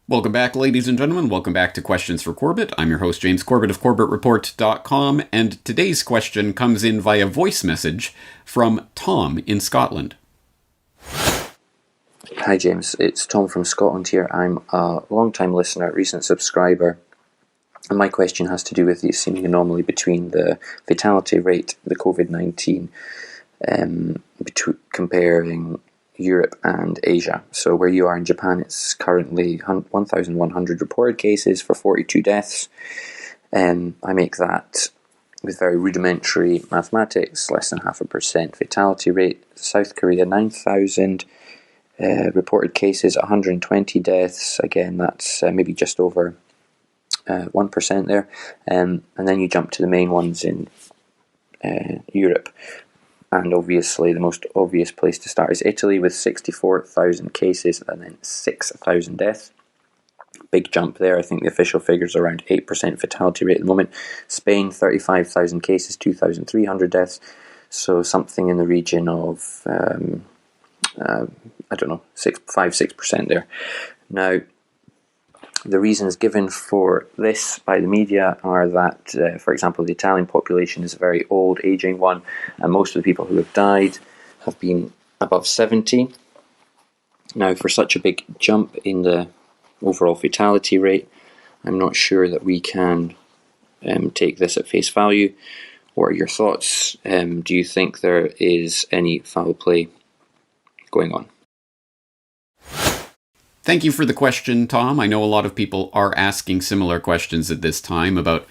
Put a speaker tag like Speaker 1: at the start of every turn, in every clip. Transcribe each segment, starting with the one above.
Speaker 1: Welcome back, ladies and gentlemen. Welcome back to Questions for Corbett. I'm your host, James Corbett of CorbettReport.com, and today's question comes in via voice message from Tom in Scotland.
Speaker 2: Hi James, it's Tom from Scotland here. I'm a long-time listener, recent subscriber, and my question has to do with the seeming anomaly between the fatality rate, the COVID-19, comparing Europe and Asia. So where you are in Japan, it's currently 1,100 reported cases for 42 deaths. I make that with very rudimentary mathematics, less than 0.5% fatality rate. South Korea, 9,000 reported cases, 120 deaths. Again, that's maybe just over 1% there. And then you jump to the main ones in Europe. And obviously, the most obvious place to start is Italy with 64,000 cases and then 6,000 deaths. Big jump there. I think the official figure is around 8% fatality rate at the moment. Spain, 35,000 cases, 2,300 deaths. So something in the region of, 5-6% there. Now, the reasons given for this by the media are that, for example, the Italian population is a very old, aging one, and most of the people who have died have been above 70. Now, for such a big jump in the overall fatality rate, I'm not sure that we can take this at face value. What are your thoughts? Do you think there is any foul play going on?
Speaker 1: Thank you for the question, Tom. I know a lot of people are asking similar questions at this time about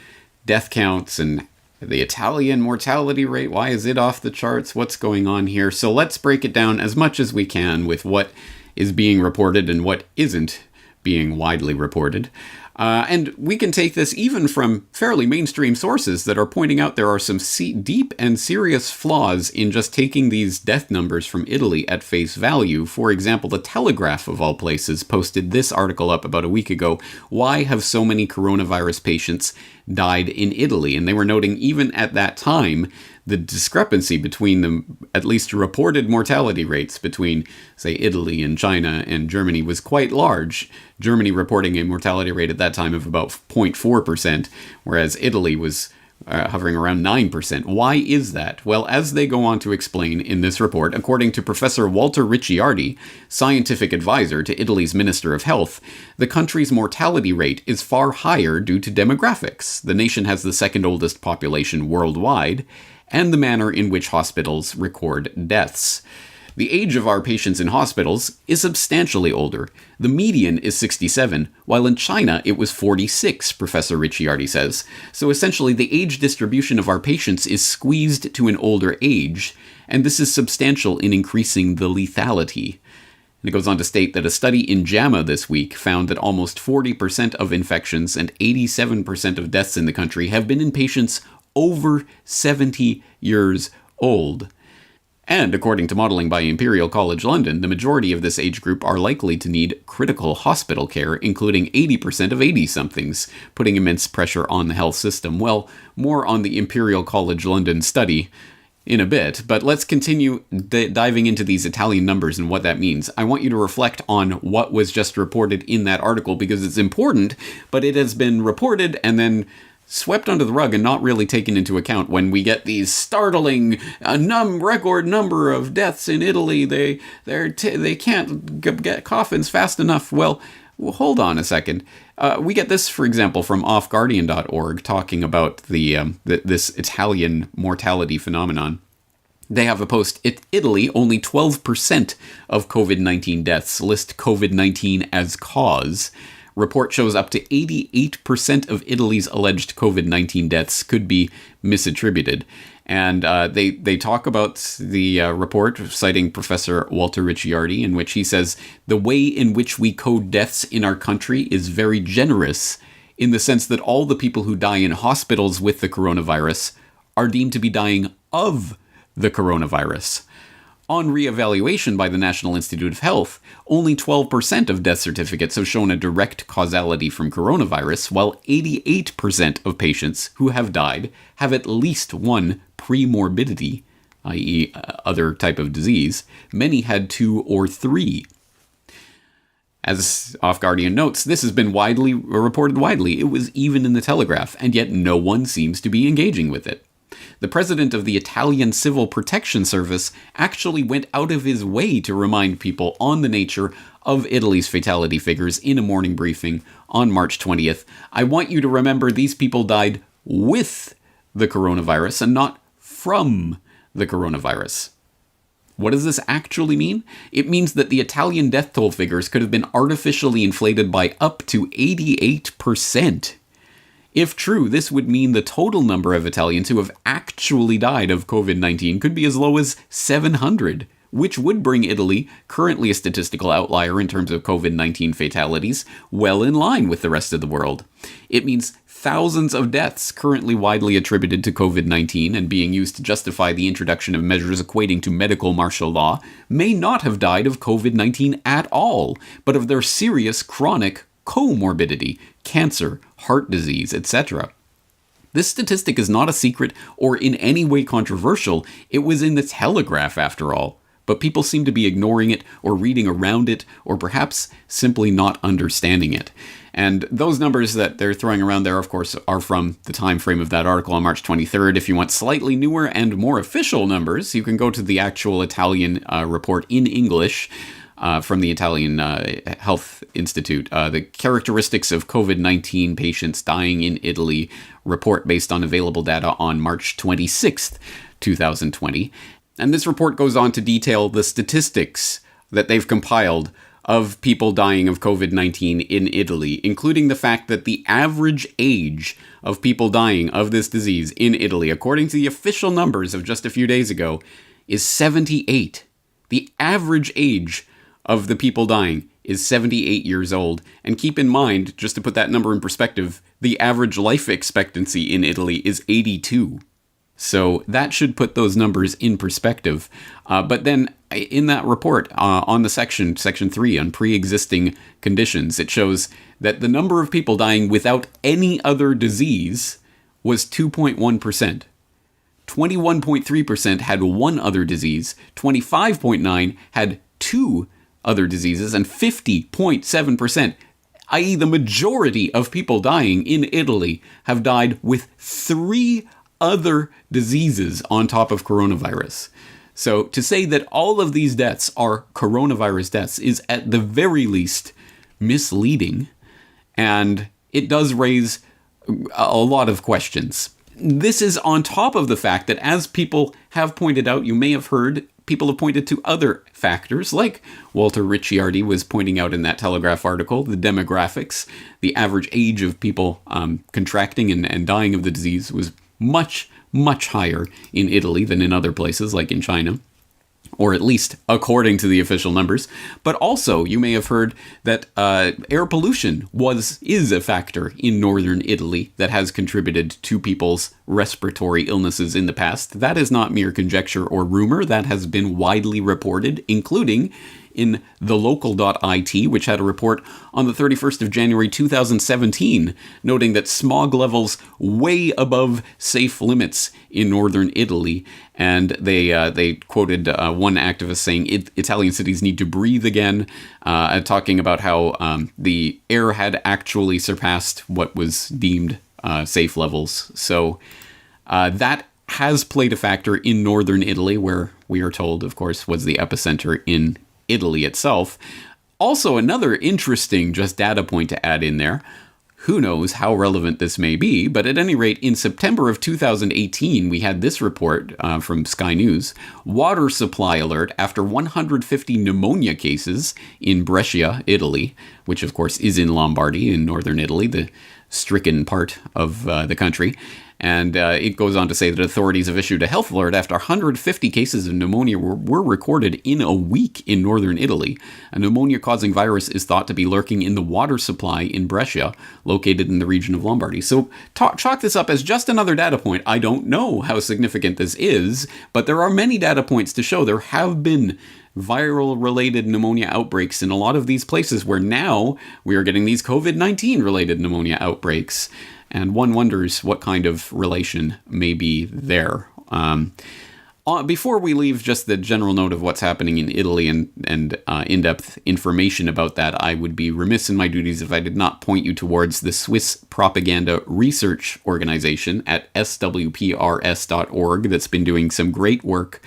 Speaker 1: death counts and the Italian mortality rate. Why is it off the charts? What's going on here? So let's break it down as much as we can with what is being reported and what isn't being widely reported. And we can take this even from fairly mainstream sources that are pointing out there are some deep and serious flaws in just taking these death numbers from Italy at face value. For example, The Telegraph, of all places, posted this article up about a week ago. Why have so many coronavirus patients died in Italy? And they were noting even at that time the discrepancy between the at least reported mortality rates between, say, Italy and China and Germany was quite large. Germany reporting a mortality rate at that time of about 0.4%, whereas Italy was hovering around 9%. Why is that? Well, as they go on to explain in this report, according to Professor Walter Ricciardi, scientific advisor to Italy's Minister of Health, the country's mortality rate is far higher due to demographics. The nation has the second oldest population worldwide, and the manner in which hospitals record deaths. The age of our patients in hospitals is substantially older. The median is 67, while in China it was 46, Professor Ricciardi says. So essentially the age distribution of our patients is squeezed to an older age, and this is substantial in increasing the lethality. And it goes on to state that a study in JAMA this week found that almost 40% of infections and 87% of deaths in the country have been in patients over 70 years old. And according to modeling by Imperial College London, the majority of this age group are likely to need critical hospital care, including 80% of 80-somethings, putting immense pressure on the health system. Well, more on the Imperial College London study in a bit, but let's continue diving into these Italian numbers and what that means. I want you to reflect on what was just reported in that article because it's important, but it has been reported and then swept under the rug and not really taken into account when we get these startling record number of deaths in Italy. They can't get coffins fast enough. Well, hold on a second. We get this, for example, from offguardian.org talking about this Italian mortality phenomenon. They have a post, Italy, only 12% of COVID-19 deaths list COVID-19 as cause. Report shows up to 88% of Italy's alleged COVID-19 deaths could be misattributed. And they talk about the report, citing Professor Walter Ricciardi, in which he says, the way in which we code deaths in our country is very generous, in the sense that all the people who die in hospitals with the coronavirus are deemed to be dying of the coronavirus. On re-evaluation by the National Institute of Health, only 12% of death certificates have shown a direct causality from coronavirus, while 88% of patients who have died have at least one premorbidity, i.e. other type of disease. Many had 2 or 3. As Off Guardian notes, this has been reported widely. It was even in the Telegraph, and yet no one seems to be engaging with it. The president of the Italian Civil Protection Service actually went out of his way to remind people on the nature of Italy's fatality figures in a morning briefing on March 20th. I want you to remember these people died with the coronavirus and not from the coronavirus. What does this actually mean? It means that the Italian death toll figures could have been artificially inflated by up to 88%. If true, this would mean the total number of Italians who have actually died of COVID-19 could be as low as 700, which would bring Italy, currently a statistical outlier in terms of COVID-19 fatalities, well in line with the rest of the world. It means thousands of deaths currently widely attributed to COVID-19 and being used to justify the introduction of measures equating to medical martial law may not have died of COVID-19 at all, but of their serious chronic comorbidity, cancer, heart disease, etc. This statistic is not a secret or in any way controversial. It was in the Telegraph after all. But people seem to be ignoring it or reading around it or perhaps simply not understanding it. And those numbers that they're throwing around there, of course, are from the time frame of that article on March 23rd. If you want slightly newer and more official numbers, you can go to the actual Italian report in English from the Italian Health Institute. The Characteristics of COVID-19 Patients Dying in Italy report based on available data on March 26th, 2020. And this report goes on to detail the statistics that they've compiled of people dying of COVID-19 in Italy, including the fact that the average age of people dying of this disease in Italy, according to the official numbers of just a few days ago, is 78. The average age of the people dying is 78 years old. And keep in mind, just to put that number in perspective, the average life expectancy in Italy is 82. So that should put those numbers in perspective. But then in that report, on the section 3 on pre-existing conditions, it shows that the number of people dying without any other disease was 2.1%. 21.3% had one other disease, 25.9% had two other diseases, and 50.7%, i.e. the majority of people dying in Italy, have died with three other diseases on top of coronavirus. So to say that all of these deaths are coronavirus deaths is at the very least misleading, and it does raise a lot of questions. This is on top of the fact that, as people have pointed out, you may have heard, people have pointed to other factors, like Walter Ricciardi was pointing out in that Telegraph article, the demographics. The average age of people contracting and dying of the disease was much, much higher in Italy than in other places, like in China, or at least according to the official numbers. But also, you may have heard that air pollution is a factor in northern Italy that has contributed to people's respiratory illnesses in the past. That is not mere conjecture or rumor. That has been widely reported, including in thelocal.it, which had a report on the 31st of January 2017, noting that smog levels way above safe limits in northern Italy. And they quoted one activist saying Italian cities need to breathe again, talking about how the air had actually surpassed what was deemed safe levels. So that has played a factor in northern Italy, where we are told, of course, was the epicenter in Italy itself. Also, another interesting just data point to add in there. Who knows how relevant this may be, but at any rate, in September of 2018, we had this report from Sky News. Water supply alert after 150 pneumonia cases in Brescia, Italy, which of course is in Lombardy in northern Italy, the stricken part of the country. And it goes on to say that authorities have issued a health alert after 150 cases of pneumonia were recorded in a week in northern Italy. A pneumonia-causing virus is thought to be lurking in the water supply in Brescia, located in the region of Lombardy. So chalk this up as just another data point. I don't know how significant this is, but there are many data points to show there have been viral-related pneumonia outbreaks in a lot of these places, where now we are getting these COVID-19-related pneumonia outbreaks. And one wonders what kind of relation may be there. Before we leave, just the general note of what's happening in Italy and in-depth information about that, I would be remiss in my duties if I did not point you towards the Swiss Propaganda Research Organization at swprs.org that's been doing some great work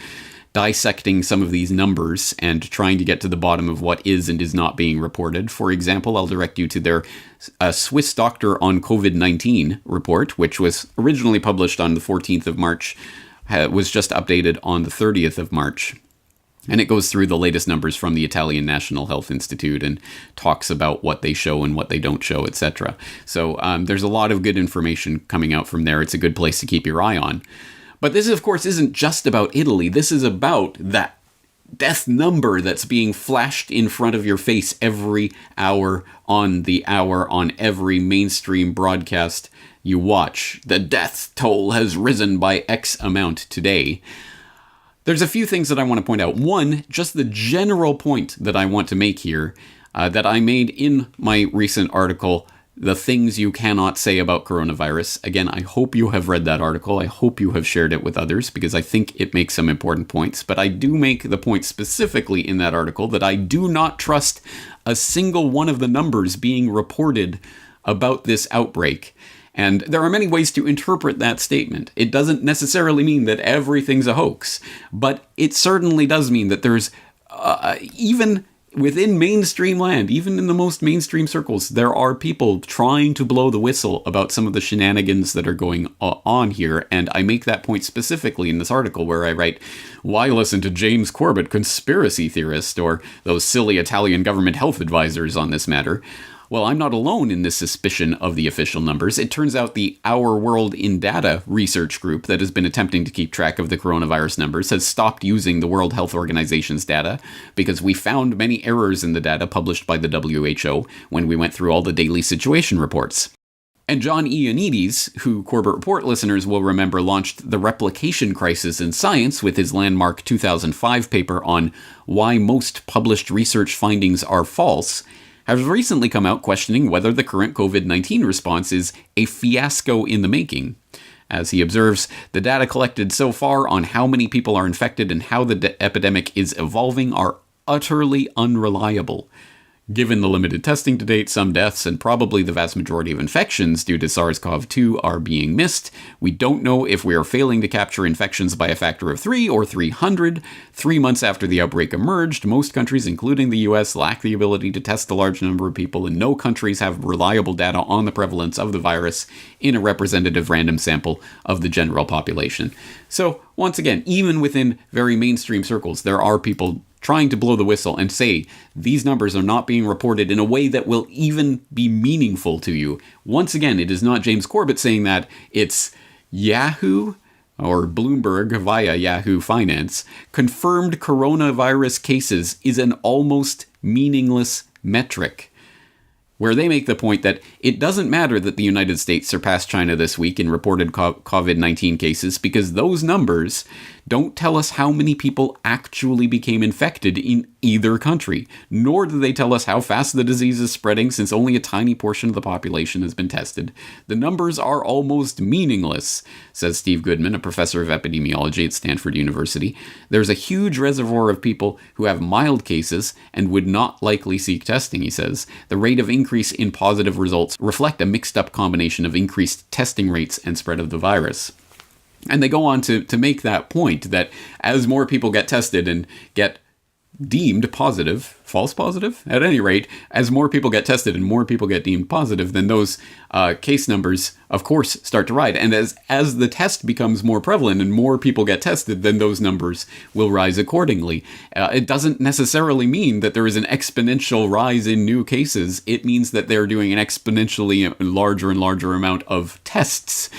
Speaker 1: dissecting some of these numbers and trying to get to the bottom of what is and is not being reported. For example, I'll direct you to their Swiss Doctor on COVID-19 report, which was originally published on the 14th of March, was just updated on the 30th of March. And it goes through the latest numbers from the Italian National Health Institute and talks about what they show and what they don't show, etc. So there's a lot of good information coming out from there. It's a good place to keep your eye on. But this, of course, isn't just about Italy. This is about that death number that's being flashed in front of your face every hour on every mainstream broadcast you watch. The death toll has risen by X amount today. There's a few things that I want to point out. One, just the general point that I want to make here, that I made in my recent article, The Things You Cannot Say About Coronavirus. Again, I hope you have read that article. I hope you have shared it with others, because I think it makes some important points. But I do make the point specifically in that article that I do not trust a single one of the numbers being reported about this outbreak. And there are many ways to interpret that statement. It doesn't necessarily mean that everything's a hoax, but it certainly does mean that there's, even within mainstream land, even in the most mainstream circles, there are people trying to blow the whistle about some of the shenanigans that are going on here. And I make that point specifically in this article where I write, why listen to James Corbett, conspiracy theorist, or those silly Italian government health advisors on this matter? Well, I'm not alone in this suspicion of the official numbers. It turns out the Our World in Data research group that has been attempting to keep track of the coronavirus numbers has stopped using the World Health Organization's data because we found many errors in the data published by the WHO when we went through all the daily situation reports. And John Ioannidis, who Corbett Report listeners will remember launched The Replication Crisis in Science with his landmark 2005 paper on why most published research findings are false, has recently come out questioning whether the current COVID-19 response is a fiasco in the making. As he observes, the data collected so far on how many people are infected and how the epidemic is evolving are utterly unreliable. Given the limited testing to date, some deaths and probably the vast majority of infections due to SARS-CoV-2 are being missed. We don't know if we are failing to capture infections by a factor of 3 or 300. 3 months after the outbreak emerged, most countries, including the US, lack the ability to test a large number of people, and no countries have reliable data on the prevalence of the virus in a representative random sample of the general population. So, once again, even within very mainstream circles, there are people trying to blow the whistle and say these numbers are not being reported in a way that will even be meaningful to you. Once again, it is not James Corbett saying that, it's Yahoo or Bloomberg via Yahoo Finance. Confirmed coronavirus cases is an almost meaningless metric, where they make the point that it doesn't matter that the United States surpassed China this week in reported COVID-19 cases, because those numbers don't tell us how many people actually became infected in either country, nor do they tell us how fast the disease is spreading, since only a tiny portion of the population has been tested. The numbers are almost meaningless, says Steve Goodman, a professor of epidemiology at Stanford University. There's a huge reservoir of people who have mild cases and would not likely seek testing, he says. The rate of increase in positive results reflect a mixed-up combination of increased testing rates and spread of the virus. And they go on to make that point that as more people get tested and get deemed positive, false positive, at any rate, as more people get tested and more people get deemed positive, then those case numbers, of course, start to rise. And as the test becomes more prevalent and more people get tested, then those numbers will rise accordingly. It doesn't necessarily mean that there is an exponential rise in new cases. It means that they're doing an exponentially larger and larger amount of tests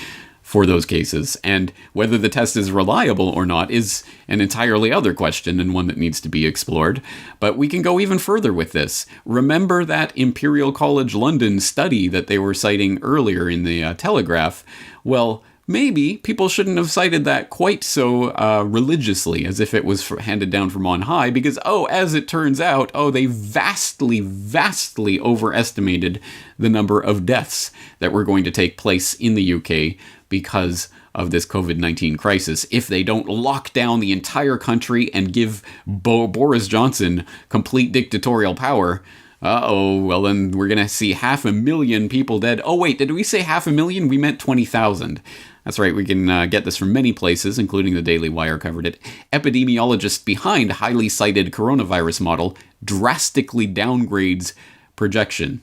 Speaker 1: for those cases, and whether the test is reliable or not is an entirely other question and one that needs to be explored. But we can go even further with this. Remember that Imperial College London study that they were citing earlier in the Telegraph? Well, maybe people shouldn't have cited that quite so religiously, as if it was handed down from on high, because, as it turns out, they vastly, vastly overestimated the number of deaths that were going to take place in the UK because of this COVID-19 crisis if they don't lock down the entire country and give Boris Johnson complete dictatorial power. Well then we're going to see 500,000 people dead. Oh wait, did we say 500,000? We meant 20,000. That's right, we can get this from many places, including the Daily Wire covered it. Epidemiologist behind highly cited coronavirus model drastically downgrades projection,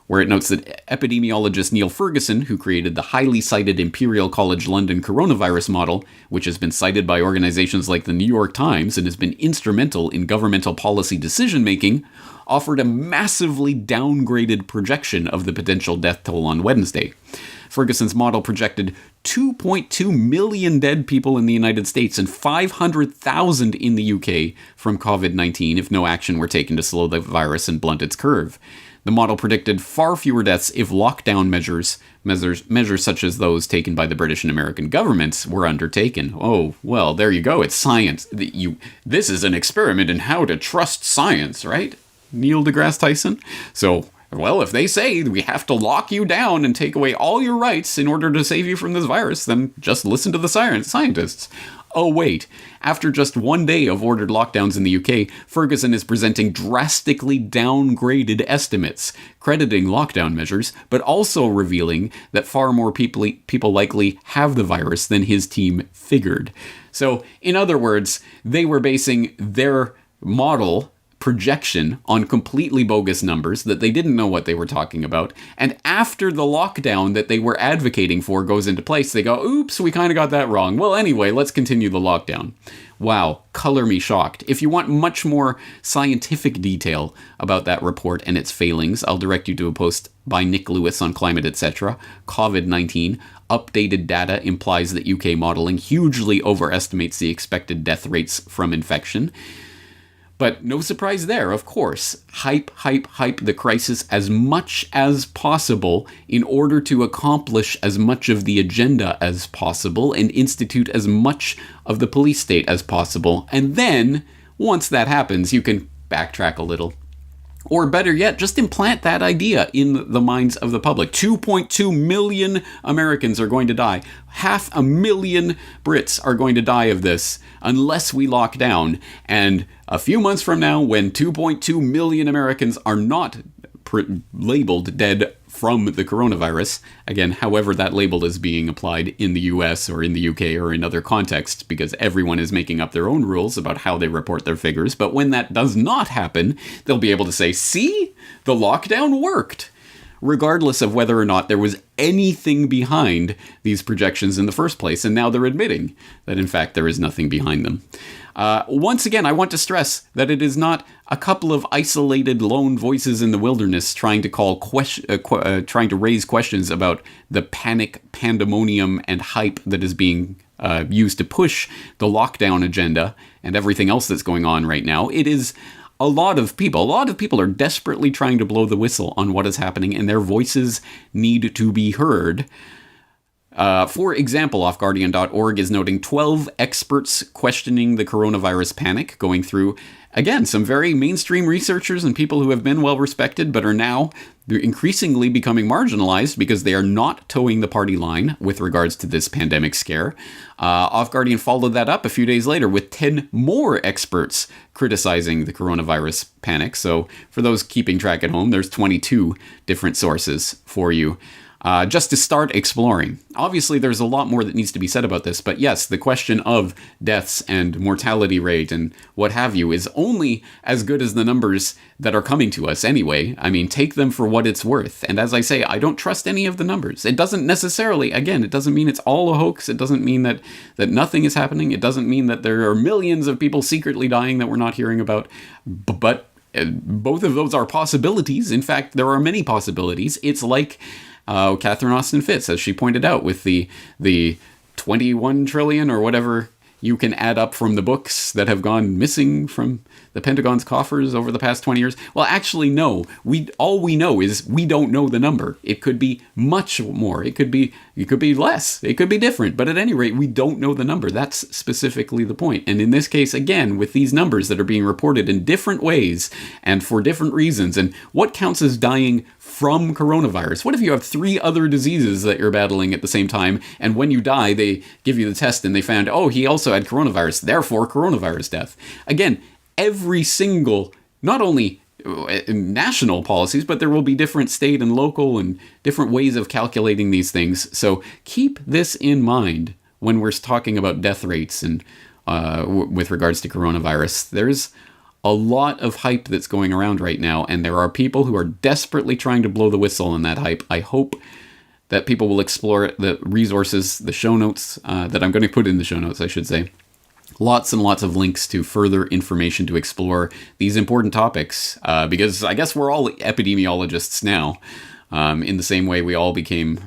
Speaker 1: where it notes that epidemiologist Neil Ferguson, who created the highly cited Imperial College London coronavirus model, which has been cited by organizations like the New York Times and has been instrumental in governmental policy decision-making, offered a massively downgraded projection of the potential death toll on Wednesday. Ferguson's model projected 2.2 million dead people in the United States and 500,000 in the UK from COVID-19 if no action were taken to slow the virus and blunt its curve. The model predicted far fewer deaths if lockdown measures such as those taken by the British and American governments were undertaken. Oh, well, there you go. It's science. This is an experiment in how to trust science, right? Neil deGrasse Tyson? So, well, if they say we have to lock you down and take away all your rights in order to save you from this virus, then just listen to the scientists. Oh, wait. After just one day of ordered lockdowns in the UK, Ferguson is presenting drastically downgraded estimates, crediting lockdown measures, but also revealing that far more people likely have the virus than his team figured. So, in other words, they were basing their model projection on completely bogus numbers that they didn't know what they were talking about. And after the lockdown that they were advocating for goes into place, they go, oops, we kind of got that wrong. Well, anyway, let's continue the lockdown. Wow, color me shocked. If you want much more scientific detail about that report and its failings, I'll direct you to a post by Nick Lewis on Climate Etc. COVID-19. Updated data implies that UK modeling hugely overestimates the expected death rates from infection. But no surprise there, of course. Hype the crisis as much as possible in order to accomplish as much of the agenda as possible and institute as much of the police state as possible. And then, once that happens, you can backtrack a little. Or better yet, just implant that idea in the minds of the public. 2.2 million Americans are going to die. 500,000 Brits are going to die of this unless we lock down. And a few months from now, when 2.2 million Americans are not labeled dead from the coronavirus, again, however that label is being applied in the US or in the UK or in other contexts, because everyone is making up their own rules about how they report their figures. But when that does not happen, they'll be able to say, see, the lockdown worked, regardless of whether or not there was anything behind these projections in the first place. And now they're admitting that, in fact, there is nothing behind them. Once again, I want to stress that it is not a couple of isolated lone voices in the wilderness trying to raise questions about the panic, pandemonium, and hype that is being used to push the lockdown agenda and everything else that's going on right now. It is a lot of people are desperately trying to blow the whistle on what is happening, and their voices need to be heard. For example, offguardian.org is noting 12 experts questioning the coronavirus panic, going through, again, some very mainstream researchers and people who have been well respected, but are now increasingly becoming marginalized because they are not towing the party line with regards to this pandemic scare. Off Guardian followed that up a few days later with 10 more experts criticizing the coronavirus panic. So for those keeping track at home, there's 22 different sources for you. Just to start exploring. Obviously, there's a lot more that needs to be said about this, but yes, the question of deaths and mortality rate and what have you is only as good as the numbers that are coming to us anyway. I mean, take them for what it's worth. And as I say, I don't trust any of the numbers. It doesn't necessarily, again, it doesn't mean it's all a hoax. It doesn't mean that nothing is happening. It doesn't mean that there are millions of people secretly dying that we're not hearing about. But both of those are possibilities. In fact, there are many possibilities. It's like Catherine Austin Fitts, as she pointed out, with the 21 trillion or whatever you can add up from the books that have gone missing from the Pentagon's coffers over the past 20 years? Well, actually, no. All we know is we don't know the number. It could be much more. It could be less. It could be different. But at any rate, we don't know the number. That's specifically the point. And in this case, again, with these numbers that are being reported in different ways and for different reasons, and what counts as dying from coronavirus? What if you have 3 other diseases that you're battling at the same time, and when you die, they give you the test and they found, oh, he also had coronavirus, therefore coronavirus death. Again, every single, not only national policies, but there will be different state and local and different ways of calculating these things. So keep this in mind when we're talking about death rates and with regards to coronavirus. There's a lot of hype that's going around right now, and there are people who are desperately trying to blow the whistle on that hype. I hope that people will explore the resources, the show notes that I'm going to put in the show notes, I should say. Lots and lots of links to further information to explore these important topics, because I guess we're all epidemiologists now, in the same way we all became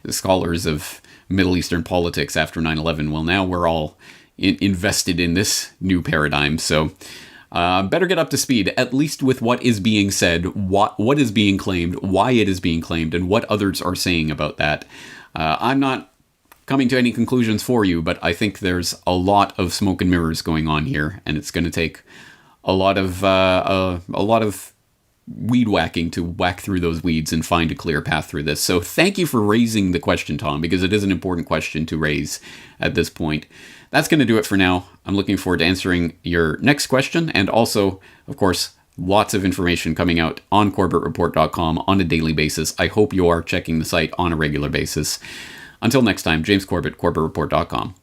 Speaker 1: scholars of Middle Eastern politics after 9/11. Well, now we're all invested in this new paradigm, so better get up to speed, at least with what is being said, what is being claimed, why it is being claimed, and what others are saying about that. I'm not coming to any conclusions for you, but I think there's a lot of smoke and mirrors going on here, and it's going to take a lot of weed whacking to whack through those weeds and find a clear path through this. So thank you for raising the question, Tom, because it is an important question to raise at this point. That's going to do it for now. I'm looking forward to answering your next question, and also, of course, lots of information coming out on CorbettReport.com on a daily basis. I hope you are checking the site on a regular basis. Until next time, James Corbett, CorbettReport.com.